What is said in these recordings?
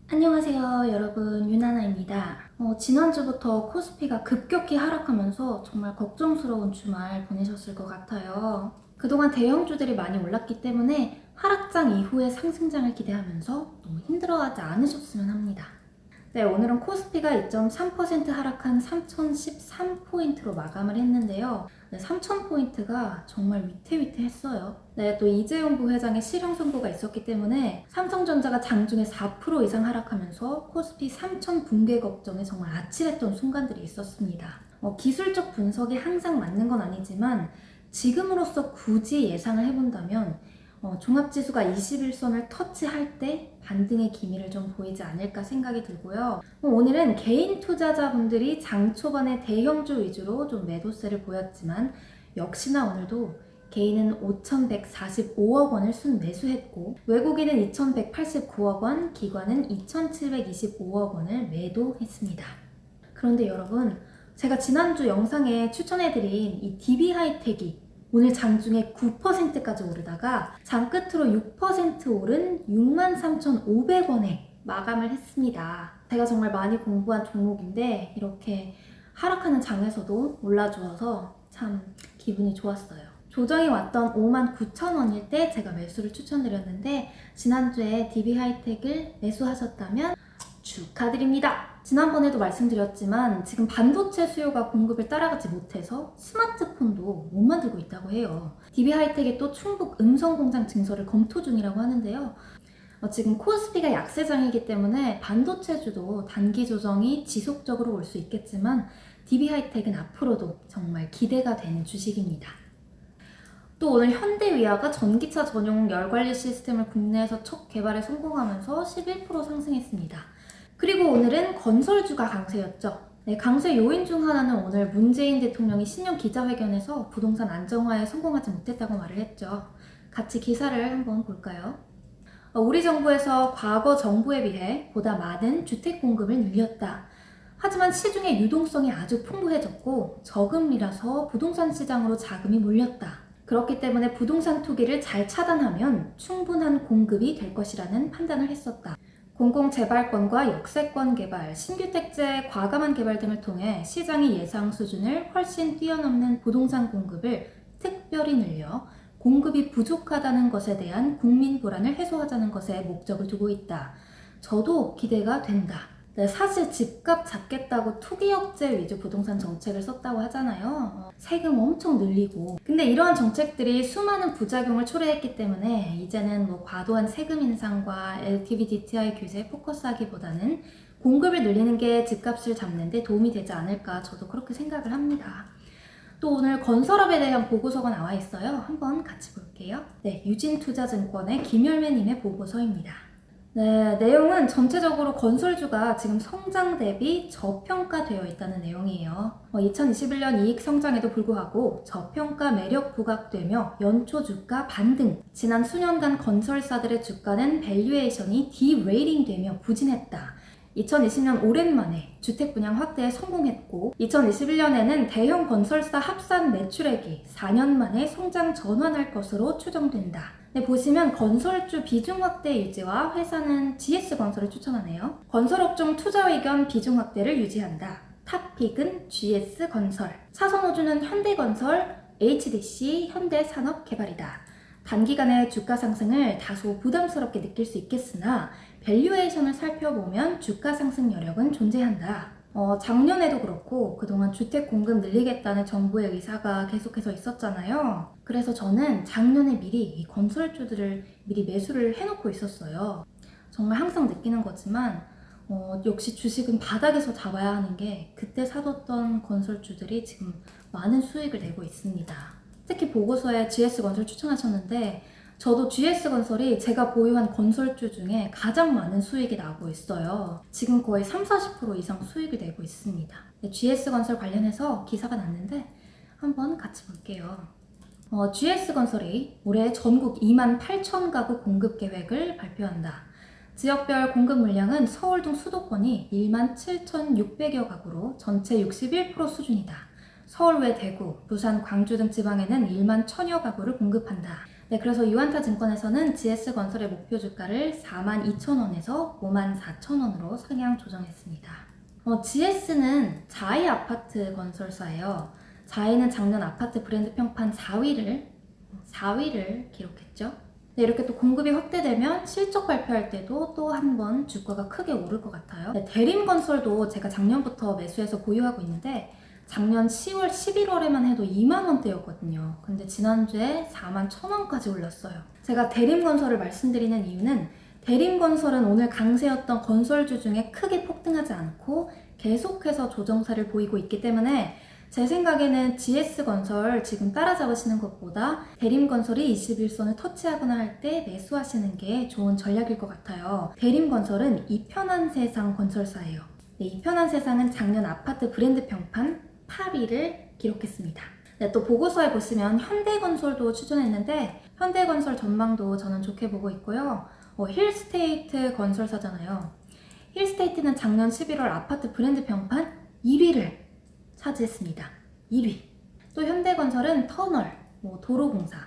안녕하세요 여러분, 윤하나입니다. 지난주부터 코스피가 급격히 하락하면서 정말 걱정스러운 주말 보내셨을 것 같아요. 그동안 대형주들이 많이 올랐기 때문에 하락장 이후의 상승장을 기대하면서 너무 힘들어하지 않으셨으면 합니다. 네, 오늘은 코스피가 2.3% 하락한 3013포인트로 마감을 했는데요. 네, 3000포인트가 정말 위태위태했어요. 네, 또 이재용 부회장의 실형 선고가 있었기 때문에 삼성전자가 장중에 4% 이상 하락하면서 코스피 3000 붕괴 걱정에 정말 아찔했던 순간들이 있었습니다. 기술적 분석이 항상 맞는 건 아니지만 지금으로서 굳이 예상을 해본다면 종합지수가 21선을 터치할 때 반등의 기미를 좀 보이지 않을까 생각이 들고요. 오늘은 개인 투자자분들이 장 초반에 대형주 위주로 좀 매도세를 보였지만 역시나 오늘도 개인은 5,145억 원을 순매수했고 외국인은 2,189억 원, 기관은 2,725억 원을 매도했습니다. 그런데 여러분, 제가 지난주 영상에 추천해드린 이 DB하이텍이 오늘 장중에 9%까지 오르다가 장 끝으로 6% 오른 63,500원에 마감을 했습니다. 제가 정말 많이 공부한 종목인데 이렇게 하락하는 장에서도 올라주어서 참 기분이 좋았어요. 조정이 왔던 59,000원일 때 제가 매수를 추천드렸는데 지난주에 DB하이텍을 매수하셨다면 축하드립니다. 지난번에도 말씀드렸지만 지금 반도체 수요가 공급을 따라가지 못해서 스마트폰도 못 만들고 있다고 해요. DB하이텍이 또 충북 음성공장 증설을 검토 중이라고 하는데요. 지금 코스피가 약세장이기 때문에 반도체주도 단기 조정이 지속적으로 올 수 있겠지만 DB하이텍은 앞으로도 정말 기대가 되는 주식입니다. 또 오늘 현대위아가 전기차 전용 열관리 시스템을 국내에서 첫 개발에 성공하면서 11% 상승했습니다. 그리고 오늘은 건설주가 강세였죠. 네, 강세 요인 중 하나는 오늘 문재인 대통령이 신년 기자회견에서 부동산 안정화에 성공하지 못했다고 말을 했죠. 같이 기사를 한번 볼까요? 우리 정부에서 과거 정부에 비해 보다 많은 주택 공급을 늘렸다. 하지만 시중의 유동성이 아주 풍부해졌고 저금리라서 부동산 시장으로 자금이 몰렸다. 그렇기 때문에 부동산 투기를 잘 차단하면 충분한 공급이 될 것이라는 판단을 했었다. 공공재발권과 역세권 개발, 신규택지의 과감한 개발 등을 통해 시장의 예상 수준을 훨씬 뛰어넘는 부동산 공급을 특별히 늘려 공급이 부족하다는 것에 대한 국민 불안을 해소하자는 것에 목적을 두고 있다. 저도 기대가 된다. 네, 사실 집값 잡겠다고 투기 억제 위주 부동산 정책을 썼다고 하잖아요. 세금 엄청 늘리고. 근데 이러한 정책들이 수많은 부작용을 초래했기 때문에 이제는 과도한 세금 인상과 LTV DTI 규제에 포커스하기보다는 공급을 늘리는 게 집값을 잡는 데 도움이 되지 않을까 저도 그렇게 생각을 합니다. 또 오늘 건설업에 대한 보고서가 나와 있어요. 한번 같이 볼게요. 네, 유진투자증권의 김열매님의 보고서입니다. 네, 내용은 전체적으로 건설주가 지금 성장 대비 저평가되어 있다는 내용이에요. 2021년 이익 성장에도 불구하고 저평가 매력 부각되며 연초 주가 반등. 지난 수년간 건설사들의 주가는 밸류에이션이 디레이팅되며 부진했다. 2020년 오랜만에 주택 분양 확대에 성공했고 2021년에는 대형 건설사 합산 매출액이 4년 만에 성장 전환할 것으로 추정된다. 네, 보시면 건설주 비중 확대 유지와 회사는 GS건설을 추천하네요. 건설업종 투자 의견 비중 확대를 유지한다. 탑픽은 GS건설, 사선호주는 현대건설, HDC, 현대산업개발이다. 단기간의 주가 상승을 다소 부담스럽게 느낄 수 있겠으나 밸류에이션을 살펴보면 주가 상승 여력은 존재한다. 작년에도 그렇고 그동안 주택 공급 늘리겠다는 정부의 의사가 계속해서 있었잖아요. 그래서 저는 작년에 미리 이 건설주들을 미리 매수를 해놓고 있었어요. 정말 항상 느끼는 거지만 역시 주식은 바닥에서 잡아야 하는 게 그때 사뒀던 건설주들이 지금 많은 수익을 내고 있습니다. 특히 보고서에 GS건설 추천하셨는데 저도 GS건설이 제가 보유한 건설주 중에 가장 많은 수익이 나고 있어요. 지금 거의 30-40% 이상 수익을 내고 있습니다. GS건설 관련해서 기사가 났는데 한번 같이 볼게요. GS건설이 올해 전국 28,000가구 공급 계획을 발표한다. 지역별 공급 물량은 서울 등 수도권이 17,600여 가구로 전체 61% 수준이다. 서울 외 대구, 부산, 광주 등 지방에는 11,000여 가구를 공급한다. 네, 그래서 유안타 증권에서는 GS건설의 목표 주가를 42,000원에서 54,000원으로 상향 조정했습니다. GS는 자이 아파트 건설사예요. 자이는 작년 아파트 브랜드 평판 4위를 기록했죠. 네, 이렇게 또 공급이 확대되면 실적 발표할 때도 또 한 번 주가가 크게 오를 것 같아요. 네, 대림건설도 제가 작년부터 매수해서 보유하고 있는데 작년 10월, 11월에만 해도 2만원대였거든요. 근데 지난주에 41,000원까지 올랐어요. 제가 대림건설을 말씀드리는 이유는 대림건설은 오늘 강세였던 건설주 중에 크게 폭등하지 않고 계속해서 조정세를 보이고 있기 때문에 제 생각에는 GS건설 지금 따라잡으시는 것보다 대림건설이 21선을 터치하거나 할 때 매수하시는 게 좋은 전략일 것 같아요. 대림건설은 이편한 세상 건설사예요. 네, 이편한 세상은 작년 아파트 브랜드 평판 8위를 기록했습니다. 네, 또 보고서에 보시면 현대건설도 추천했는데 현대건설 전망도 저는 좋게 보고 있고요. 힐스테이트 건설사잖아요. 힐스테이트는 작년 11월 아파트 브랜드 평판 1위를 차지했습니다. 1위. 또 현대건설은 터널, 도로공사,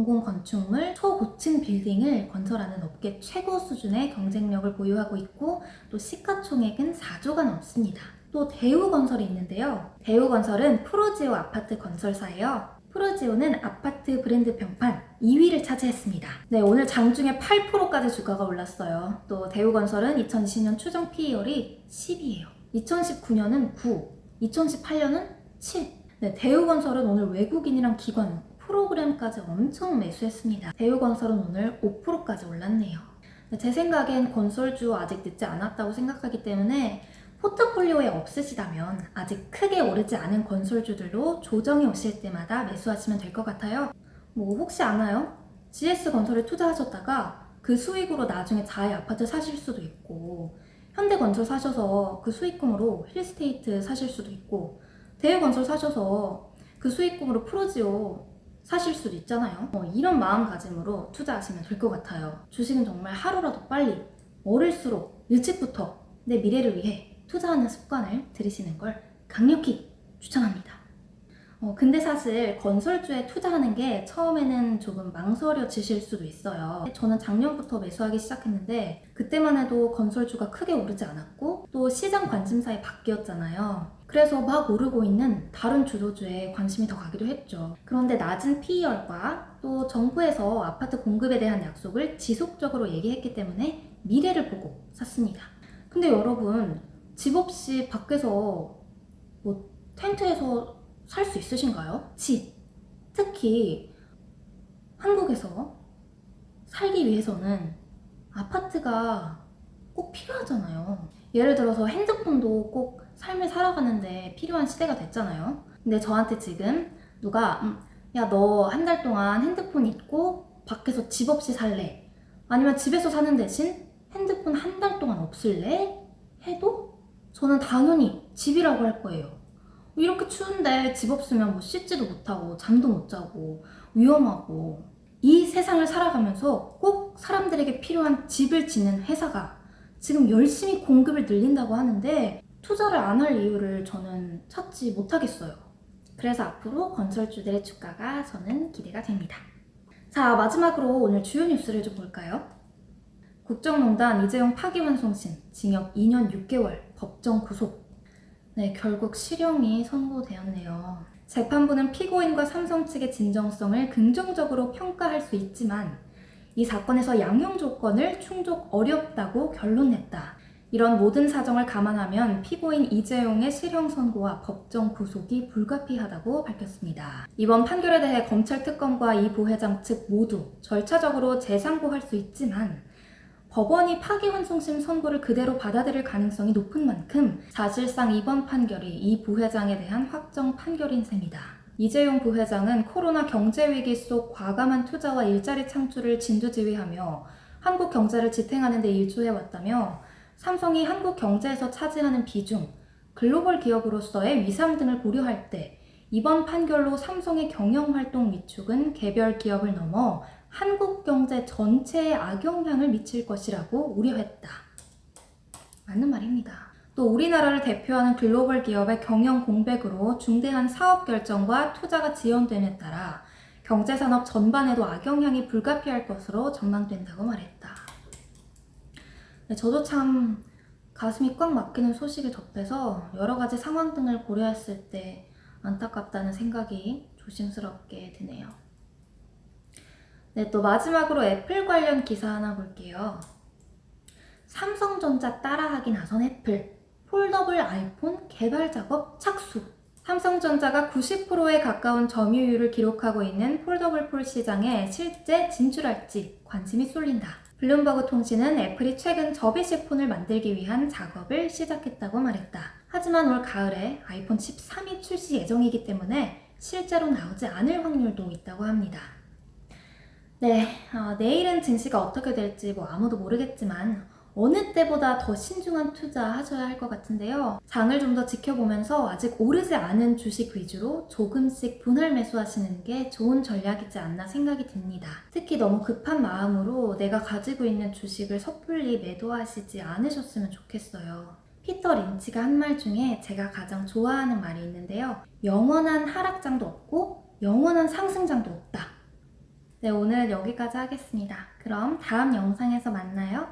공공건축물, 초고층 빌딩을 건설하는 업계 최고 수준의 경쟁력을 보유하고 있고 또 시가총액은 4조가 넘습니다. 또 대우건설이 있는데요. 대우건설은 프로지오 아파트 건설사예요. 프로지오는 아파트 브랜드 평판 2위를 차지했습니다. 네, 오늘 장중에 8%까지 주가가 올랐어요. 또 대우건설은 2020년 추정 PER이 10이에요. 2019년은 9, 2018년은 7. 네, 대우건설은 오늘 외국인이랑 기관 프로그램까지 엄청 매수했습니다. 대우건설은 오늘 5%까지 올랐네요. 네, 제 생각엔 건설주 아직 늦지 않았다고 생각하기 때문에 포트폴리오에 없으시다면 아직 크게 오르지 않은 건설주들로 조정이 오실 때마다 매수하시면 될 것 같아요. 혹시 아나요? GS건설에 투자하셨다가 그 수익으로 나중에 자이 아파트 사실 수도 있고 현대건설 사셔서 그 수익금으로 힐스테이트 사실 수도 있고 대우건설 사셔서 그 수익금으로 프로지오 사실 수도 있잖아요. 이런 마음가짐으로 투자하시면 될 것 같아요. 주식은 정말 하루라도 빨리 어릴수록 일찍부터 내 미래를 위해 투자하는 습관을 들이시는 걸 강력히 추천합니다. 근데 사실 건설주에 투자하는 게 처음에는 조금 망설여지실 수도 있어요. 저는 작년부터 매수하기 시작했는데 그때만 해도 건설주가 크게 오르지 않았고 또 시장 관심사에 바뀌었잖아요. 그래서 막 오르고 있는 다른 주도주에 관심이 더 가기도 했죠. 그런데 낮은 PER과 또 정부에서 아파트 공급에 대한 약속을 지속적으로 얘기했기 때문에 미래를 보고 샀습니다. 근데 여러분 집 없이 밖에서 텐트에서 살 수 있으신가요? 집. 특히 한국에서 살기 위해서는 아파트가 꼭 필요하잖아요. 예를 들어서 핸드폰도 꼭 삶을 살아가는데 필요한 시대가 됐잖아요. 근데 저한테 지금 누가 야, 너 한 달 동안 핸드폰 잊고 밖에서 집 없이 살래? 아니면 집에서 사는 대신 핸드폰 한 달 동안 없을래? 해도 저는 당연히 집이라고 할 거예요. 이렇게 추운데 집 없으면 씻지도 못하고 잠도 못 자고 위험하고 이 세상을 살아가면서 꼭 사람들에게 필요한 집을 짓는 회사가 지금 열심히 공급을 늘린다고 하는데 투자를 안 할 이유를 저는 찾지 못하겠어요. 그래서 앞으로 건설주들의 주가가 저는 기대가 됩니다. 자, 마지막으로 오늘 주요 뉴스를 좀 볼까요? 국정농단 이재용 파기환송심 징역 2년 6개월 법정 구속. 네, 결국 실형이 선고되었네요. 재판부는 피고인과 삼성 측의 진정성을 긍정적으로 평가할 수 있지만 이 사건에서 양형 조건을 충족 어렵다고 결론냈다. 이런 모든 사정을 감안하면 피고인 이재용의 실형 선고와 법정 구속이 불가피하다고 밝혔습니다. 이번 판결에 대해 검찰 특검과 이 부회장 측 모두 절차적으로 재상고할 수 있지만 법원이 파기환송심 선고를 그대로 받아들일 가능성이 높은 만큼 사실상 이번 판결이 이 부회장에 대한 확정 판결인 셈이다. 이재용 부회장은 코로나 경제위기 속 과감한 투자와 일자리 창출을 진두지휘하며 한국 경제를 지탱하는 데 일조해왔다며 삼성이 한국 경제에서 차지하는 비중, 글로벌 기업으로서의 위상 등을 고려할 때 이번 판결로 삼성의 경영활동 위축은 개별 기업을 넘어 한국 경제 전체에 악영향을 미칠 것이라고 우려했다. 맞는 말입니다. 또 우리나라를 대표하는 글로벌 기업의 경영 공백으로 중대한 사업 결정과 투자가 지연됨에 따라 경제산업 전반에도 악영향이 불가피할 것으로 전망된다고 말했다. 네, 저도 참 가슴이 꽉 막히는 소식을 접해서 여러 가지 상황 등을 고려했을 때 안타깝다는 생각이 조심스럽게 드네요. 네, 또 마지막으로 애플 관련 기사 하나 볼게요. 삼성전자 따라하기 나선 애플, 폴더블 아이폰 개발 작업 착수. 삼성전자가 90%에 가까운 점유율을 기록하고 있는 폴더블 폴 시장에 실제 진출할지 관심이 쏠린다. 블룸버그 통신은 애플이 최근 접이식 폰을 만들기 위한 작업을 시작했다고 말했다. 하지만 올 가을에 아이폰 13이 출시 예정이기 때문에 실제로 나오지 않을 확률도 있다고 합니다. 네, 내일은 증시가 어떻게 될지 아무도 모르겠지만 어느 때보다 더 신중한 투자하셔야 할 것 같은데요. 장을 좀 더 지켜보면서 아직 오르지 않은 주식 위주로 조금씩 분할 매수하시는 게 좋은 전략이지 않나 생각이 듭니다. 특히 너무 급한 마음으로 내가 가지고 있는 주식을 섣불리 매도하시지 않으셨으면 좋겠어요. 피터 린치가 한 말 중에 제가 가장 좋아하는 말이 있는데요. 영원한 하락장도 없고 영원한 상승장도 없다. 네, 오늘 여기까지 하겠습니다. 그럼 다음 영상에서 만나요.